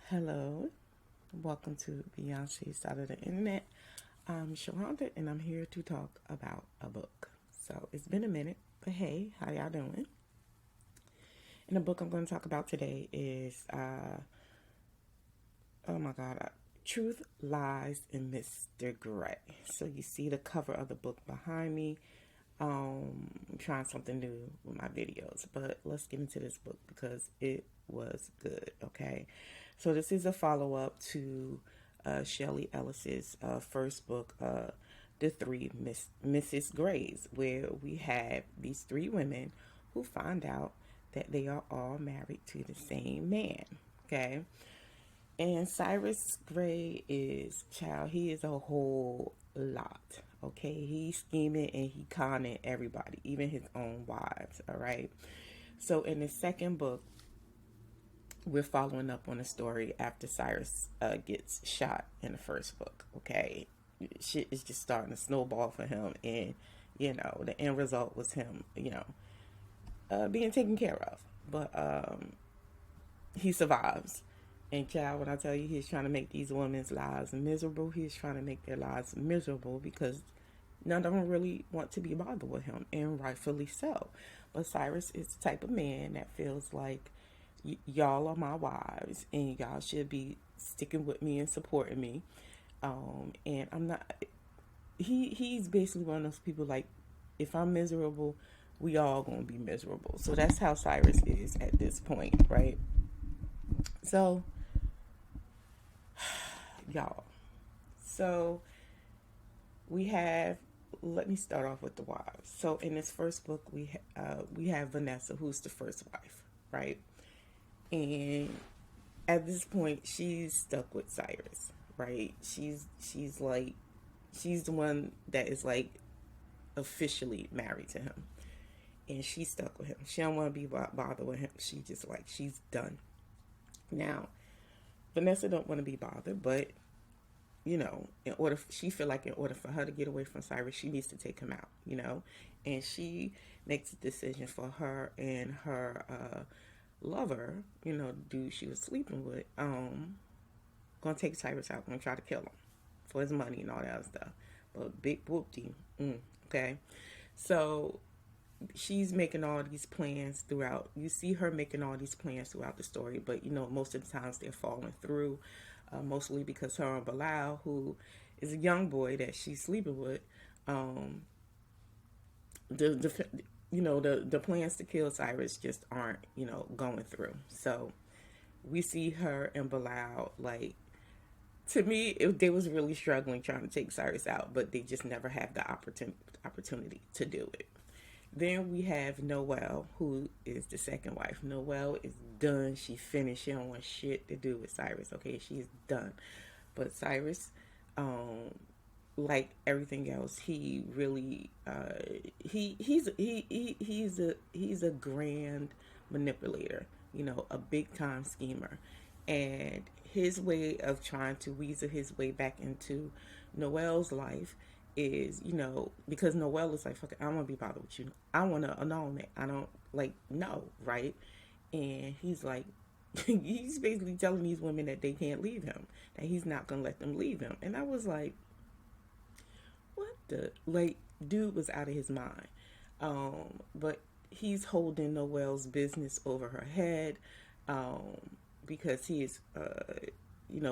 Hello, welcome to Beyonce's Side of the Internet. I'm Sharonda, and I'm here to talk about a book. So it's been a minute, but hey, how y'all doing? And the book I'm going to talk about today is, oh my God, Truth, Lies, and Mr. Gray. So you see the cover of the book behind me. I'm trying something new with my videos, but let's get into this book because it was good. Okay, so this is a follow-up to Shelly Ellis's first book, The Three Mrs. Grays, where we have these three women who find out that they are all married to the same man. Okay, and Cyrus Gray is, child, he is a whole lot. Okay, he's scheming and he conning everybody, even his own wives. All right. So in the second book, we're following up on the story after Cyrus gets shot in the first book. Okay, shit is just starting to snowball for him, and the end result was him, being taken care of. But he survives. And child, when I tell you he's trying to make these women's lives miserable, he's trying to make their lives miserable because none of them really want to be bothered with him, and rightfully so. But Cyrus is the type of man that feels like y'all are my wives and y'all should be sticking with me and supporting me. And I'm not. He's basically one of those people like, if I'm miserable, we all gonna be miserable. So that's how Cyrus is at this point, right? So y'all. So we have. Let me start off with the wives. So in this first book, we have Vanessa, who's the first wife, right? And at this point, she's stuck with Cyrus, right? She's the one that is like officially married to him, and she's stuck with him. She don't want to be bothered with him. She's done. Now, Vanessa don't want to be bothered, but in order for her to get away from Cyrus, she needs to take him out, and she makes a decision for her and her lover, dude she was sleeping with, gonna take Cyrus out, gonna try to kill him for his money and all that other stuff. But big whoopty, okay. So she's making all these plans throughout. You see her making all these plans throughout the story, but most of the times they're falling through. Mostly because her and Bilal, who is a young boy that she's sleeping with, the plans to kill Cyrus just aren't going through. So we see her and Bilal, like, to me they was really struggling trying to take Cyrus out, but they just never have the opportunity to do it. Then we have Noelle, who is the second wife. Noelle is done. She finished. She don't want shit to do with Cyrus. Okay, she's done. But Cyrus, like everything else, he really he's a grand manipulator. A big time schemer, and his way of trying to weasel his way back into Noelle's life is, because Noelle is like, fuck it, I don't want to be bothered with you. I want to annul it. I don't, like, no, right? And he's like, he's basically telling these women that they can't leave him, that he's not going to let them leave him. And I was like, what the, like, dude was out of his mind. But he's holding Noelle's business over her head, because he is,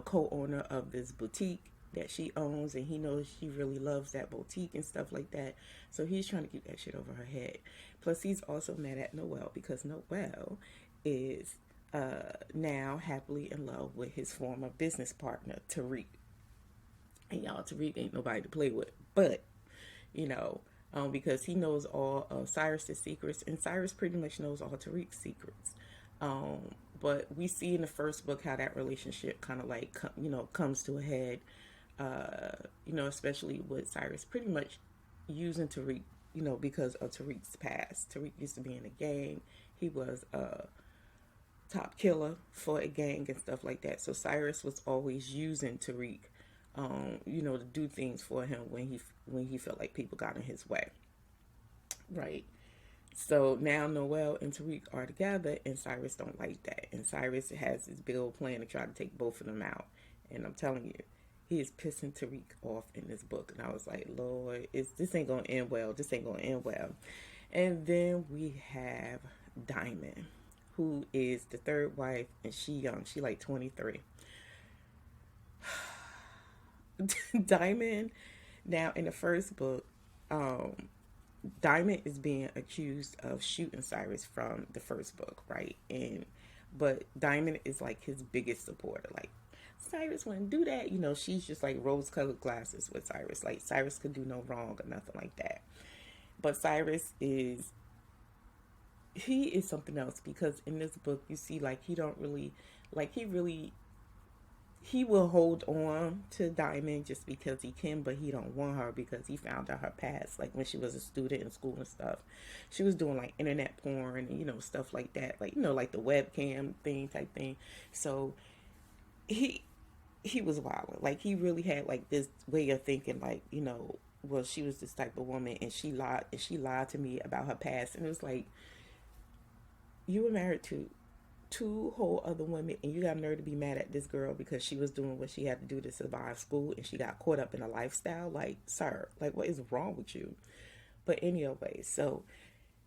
co-owner of this boutique that she owns, and he knows she really loves that boutique and stuff like that. So he's trying to keep that shit over her head. Plus, he's also mad at Noelle because Noelle is now happily in love with his former business partner, Tariq. And y'all, Tariq ain't nobody to play with. But, because he knows all of Cyrus's secrets, and Cyrus pretty much knows all Tariq's secrets. But we see in the first book how that relationship kind of like, comes to a head. Especially with Cyrus pretty much using Tariq, because of Tariq's past. Tariq used to be in a gang. He was a top killer for a gang and stuff like that. So Cyrus was always using Tariq, to do things for him when he felt like people got in his way, right? So now Noel and Tariq are together, and Cyrus don't like that. And Cyrus has this big old plan to try to take both of them out. And I'm telling you, he is pissing Tariq off in this book. And I was like, Lord, this ain't gonna end well. This ain't gonna end well. And then we have Diamond, who is the third wife, and she young. She like 23. Diamond, now in the first book, um, Diamond is being accused of shooting Cyrus from the first book, right? But Diamond is like his biggest supporter. Like, Cyrus wouldn't do that. You know, she's just like rose-colored glasses with Cyrus. Like, Cyrus could do no wrong or nothing like that. But Cyrus is he is something else, because in this book you see like he don't really like he will hold on to Diamond just because he can, but he don't want her because he found out her past. Like when she was a student in school and stuff, she was doing like internet porn and stuff like that, like like the webcam thing type thing. So he he was wild. Like he really had like this way of thinking, like well, she was this type of woman and she lied to me about her past, and it was like, you were married to two whole other women and you got nerve to be mad at this girl because she was doing what she had to do to survive school and she got caught up in a lifestyle. Like, sir, like what is wrong with you? But anyway, so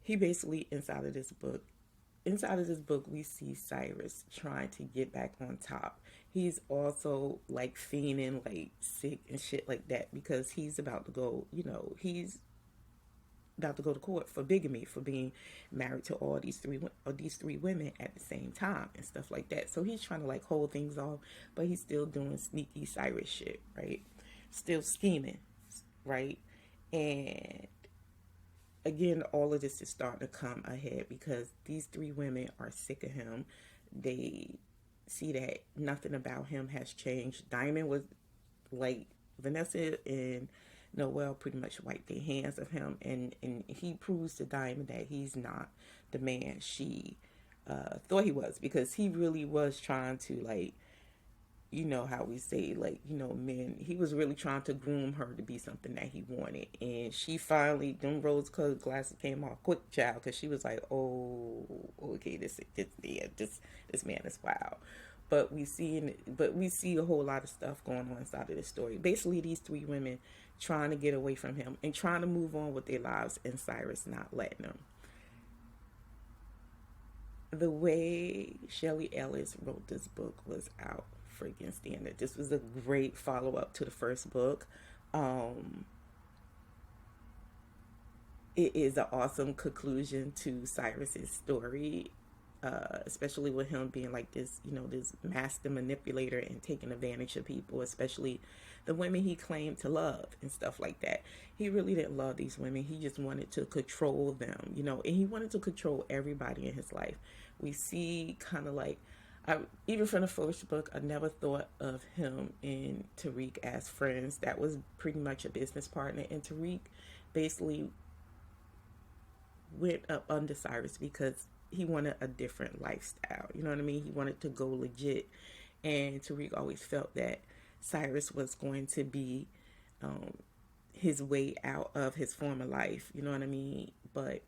he basically inside of this book we see Cyrus trying to get back on top. He's also like fiending, like sick and shit like that, because he's about to go, he's about to go to court for bigamy, for being married to all these three women at the same time and stuff like that. So he's trying to like hold things off, but he's still doing sneaky Cyrus shit, right? Still scheming, right? And again, all of this is starting to come ahead because these three women are sick of him. They see that nothing about him has changed. Diamond was like, Vanessa and Noel pretty much wiped their hands of him, and he proves to Diamond that he's not the man she thought he was, because he really was trying to, like, how we say, like, men, he was really trying to groom her to be something that he wanted. And she finally, them rose colored glasses came off quick, child, because she was like, oh, okay, this man is wild. But we see a whole lot of stuff going on inside of this story. Basically, these three women trying to get away from him and trying to move on with their lives, and Cyrus not letting them. The way Shelly Ellis wrote this book was out freaking standard. This was a great follow up to the first book. Um, it is an awesome conclusion to Cyrus's story, especially with him being like this, this master manipulator and taking advantage of people, especially the women he claimed to love and stuff like that. He really didn't love these women. He just wanted to control them, and he wanted to control everybody in his life. We see kind of like, even from the first book, I never thought of him and Tariq as friends. That was pretty much a business partner. And Tariq basically went up under Cyrus because he wanted a different lifestyle. You know what I mean? He wanted to go legit. And Tariq always felt that Cyrus was going to be um, his way out of his former life. You know what I mean? But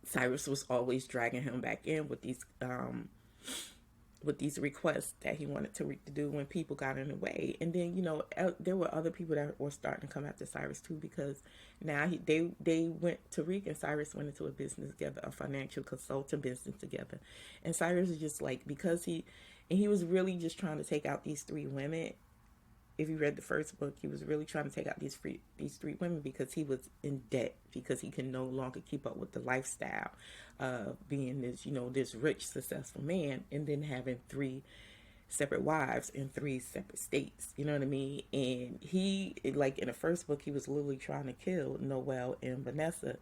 Cyrus was always dragging him back in with these requests that he wanted Tariq to do when people got in the way. And then, there were other people that were starting to come after Cyrus too, because now they went, Tariq and Cyrus went into a business together, a financial consulting business together. And Cyrus is just like, because he was really just trying to take out these three women. If you read the first book, he was really trying to take out these three women because he was in debt, because he can no longer keep up with the lifestyle of being this rich, successful man, and then having three separate wives in three separate states. You know what I mean? And he, like in the first book, he was literally trying to kill Noel and Vanessa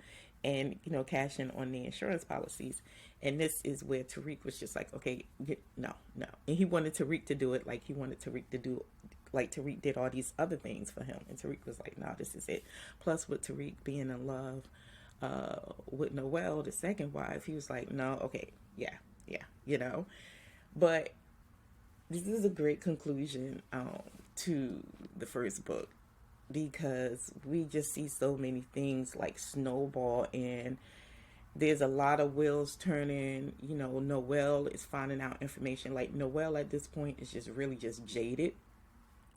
and, cash in on the insurance policies. And this is where Tariq was just like, okay, no. And he wanted Tariq to do it like he wanted Tariq to do, like Tariq did all these other things for him. And Tariq was like, nah, this is it. Plus with Tariq being in love with Noel, the second wife, he was like, no, okay, yeah, But this is a great conclusion to the first book. because we just see so many things like snowball, and there's a lot of wheels turning. You know, Noelle is finding out information. Like, Noelle at this point is just really just jaded,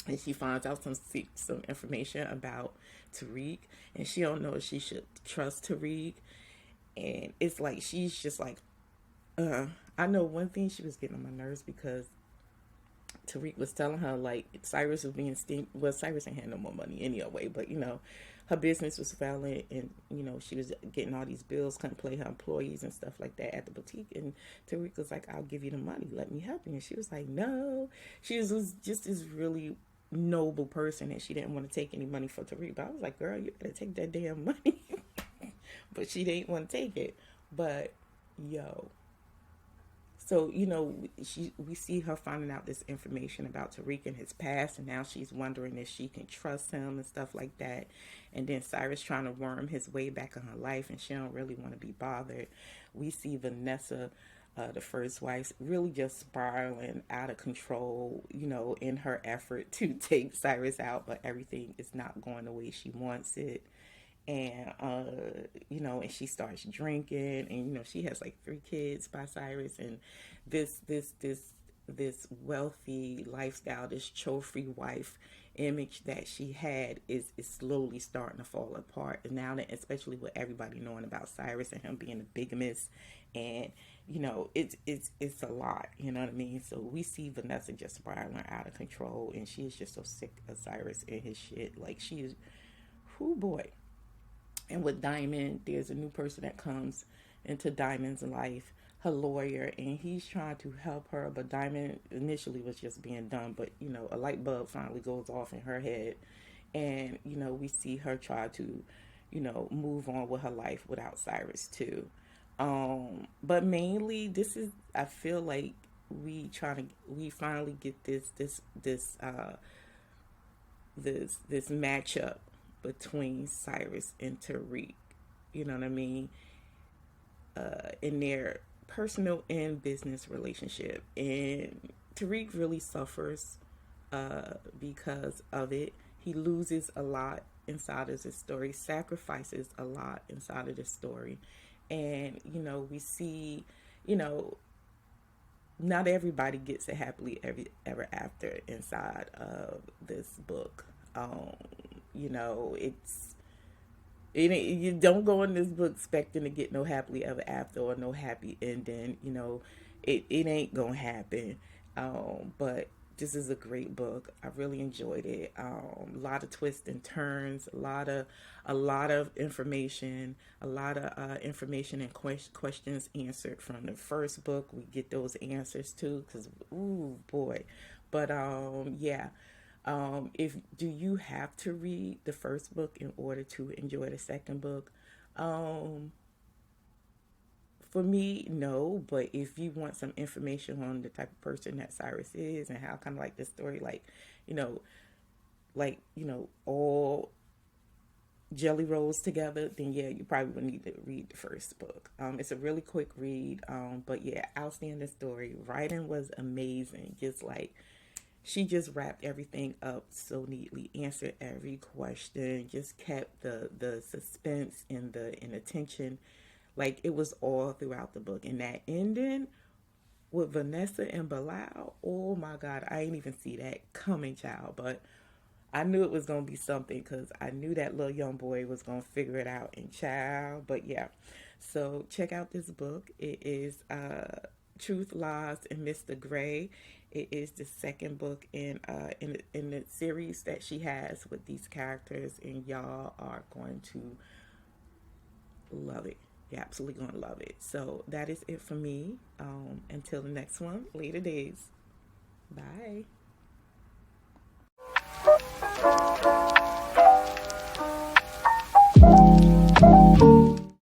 and she finds out some information about Tariq, and she don't know if she should trust Tariq. And it's like she's just like, I know one thing, she was getting on my nerves because Tariq was telling her like Cyrus was being well, Cyrus ain't had no more money anyway, but you know, her business was failing, and you know, she was getting all these bills, couldn't pay her employees and stuff like that at the boutique. And Tariq was like, I'll give you the money, let me help you. And she was like, no. She was just this really noble person, and she didn't want to take any money from Tariq. But I was like, girl, you better take that damn money. But she didn't want to take it. But yo, so, you know, we see her finding out this information about Tariq and his past, and now she's wondering if she can trust him and stuff like that. And then Cyrus trying to worm his way back in her life, and she don't really want to be bothered. We see Vanessa, the first wife, really just spiraling out of control, you know, in her effort to take Cyrus out, but everything is not going the way she wants it. And you know, and she starts drinking, and you know, she has like 3 kids by Cyrus, and this wealthy lifestyle, this trophy wife image that she had is slowly starting to fall apart. And now that, especially with everybody knowing about Cyrus and him being a bigamist, and you know, it's a lot, you know what I mean? So we see Vanessa just spiraling out of control, and she is just so sick of Cyrus and his shit. Like, she is, whoo boy. And with Diamond, there's a new person that comes into Diamond's life, her lawyer, and he's trying to help her. But Diamond initially was just being dumb, but you know, a light bulb finally goes off in her head, and you know, we see her try to, you know, move on with her life without Cyrus too. But mainly, this is, I feel like we finally get this matchup between Cyrus and Tariq. You know what I mean? In their personal and business relationship. And Tariq really suffers because of it. He loses a lot inside of this story, sacrifices a lot inside of this story. And, you know, we see, you know, not everybody gets a happily ever after inside of this book. You know, you don't go in this book expecting to get no happily ever after or no happy ending. You know, it ain't gonna happen. But this is a great book. I really enjoyed it. A lot of twists and turns, a lot of information, information and questions answered from the first book. We get those answers too, because ooh boy. But yeah. If do you have to read the first book in order to enjoy the second book? For me, no. But if you want some information on the type of person that Cyrus is and how kind of like this story, you know, you know, all jelly rolls together, then yeah, you probably would need to read the first book. It's a really quick read. But yeah, outstanding story. Writing was amazing. Just like, she just wrapped everything up so neatly, answered every question, just kept the suspense and the tension. Like, it was all throughout the book. And that ending with Vanessa and Bilal, oh my God, I ain't even see that coming, child. But I knew it was going to be something, because I knew that little young boy was going to figure it out, and child. But yeah, so check out this book. It is Truth, Lies, and Mr. Gray. It is the second book in the series that she has with these characters, and y'all are going to love it. You're absolutely going to love it. So that is it for me. Until the next one, later days. Bye.